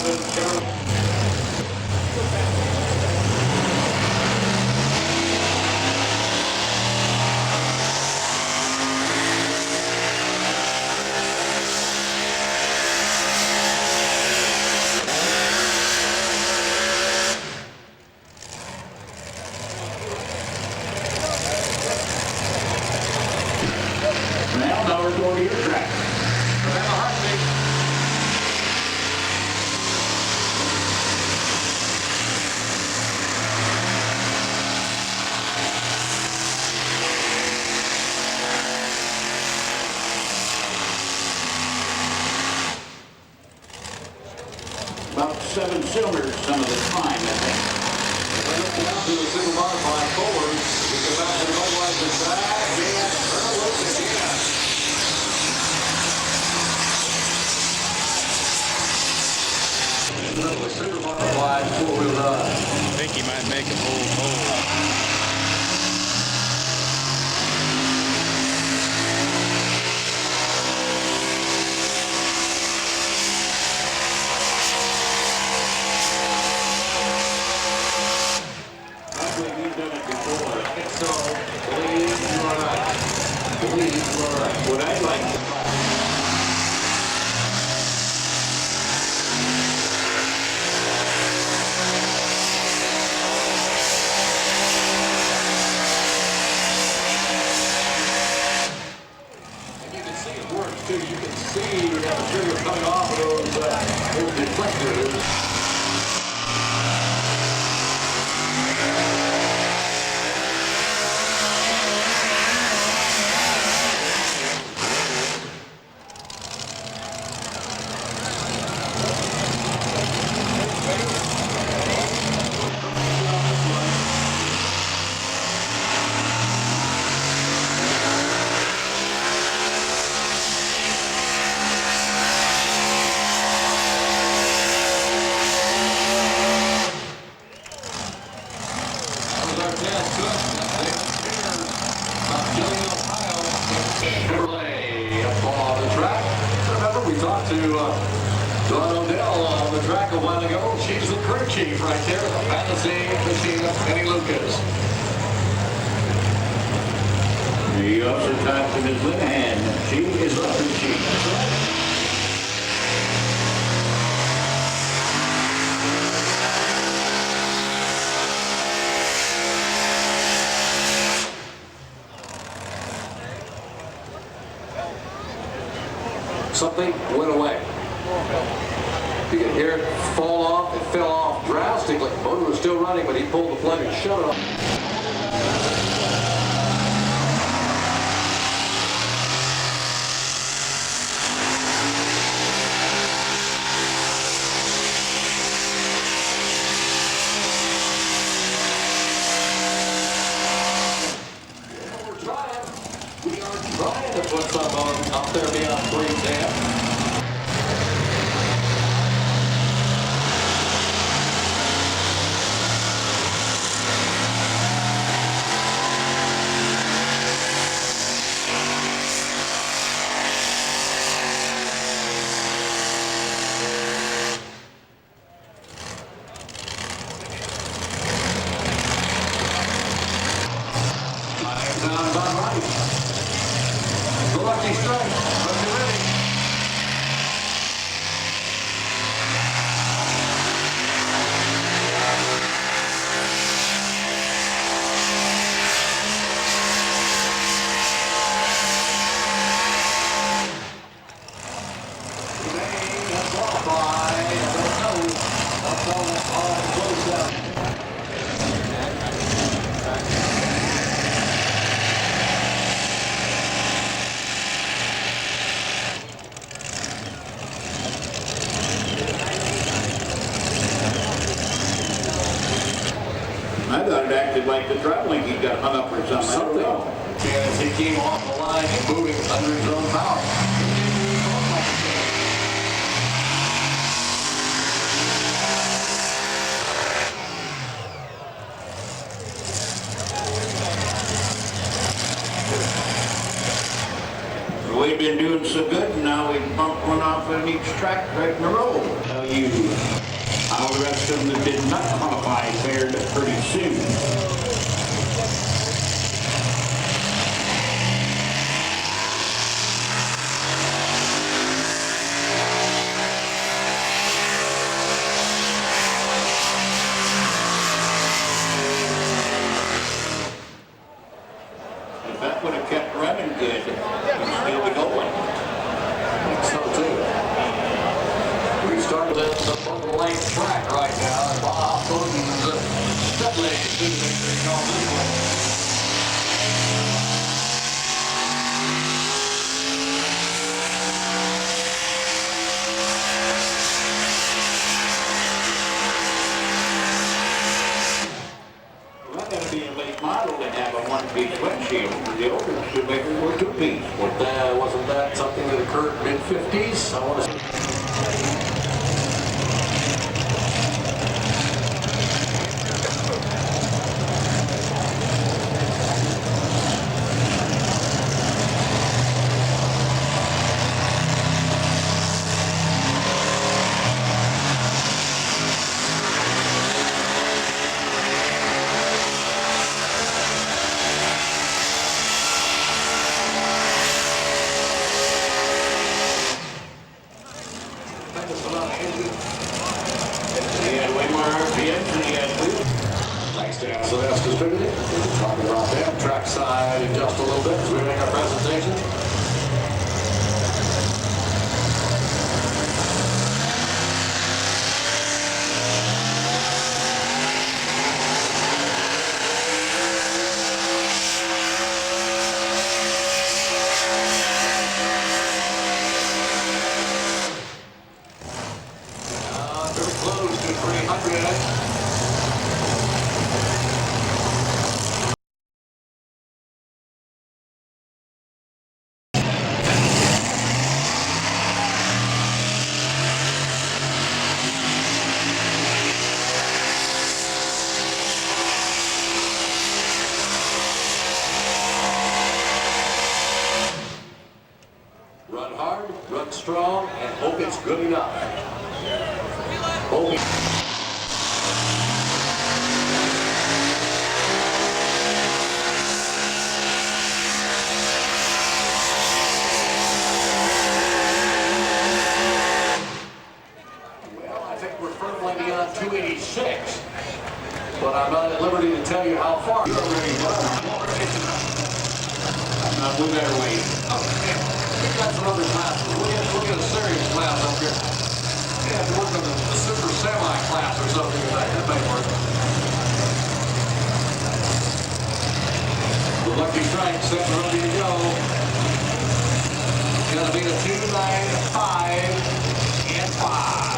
Now we're going to your track. Remember heartbeat. About 7 cylinders some of the time, I think. When it's down to the single modified forward, we go back to the Budweiser track and turn loose again. With super modified four-wheel drive. I think he might make a full. I believe you've done it before. I think so. Believe you are right. Believe you are right. What I'd like to And you can see it works too. You can see you have a trigger coming off of those deflectors. We talked to Dawn Odell on the track a while ago. She's the crew chief right there. Fantasy Christina Penny Lucas. You also talked to Ms. Linehan. She is the crew chief. Something went away. You can hear it fall off. It fell off drastically. The motor was still running, but he pulled the plug and shut it off. We are trying to put some on up there beyond 310. Sound about right. The lucky strike. Let's get ready. I thought it acted like the traveling he got hung up or something. I don't know. And he came off the line and moving under his own power. we've been doing so good, and now we pumped one off on each track right in a row. Tell you how the rest of them that did not qualify fared pretty soon. If that would have kept running good, it'd still be going. I think so too. We started at the Bubble Lane track right now, and Bob Bowden's steadily shooting on this one. Well, that'd be a late model to have a one-piece windshield. The older Shoemakers were two-piece. Wasn't that something that occurred mid-50s? I want to. He had way more RPMs than he had wheels. Thanks to SMFWD Distributed. Talking about them, trackside in just a little bit as we make our presentation. Very close to 300. Run hard, run strong, and hope it's good enough. Hope Well, I think we're firmly beyond 286, but I'm not at liberty to tell you how far. You're already done. We better wait. Okay. We've got some other classes. We'll get a serious class up here. You have to work on the super semi class or something like that. That might work. The Lucky Strike set ready to go. It's going to be the 295 and 5.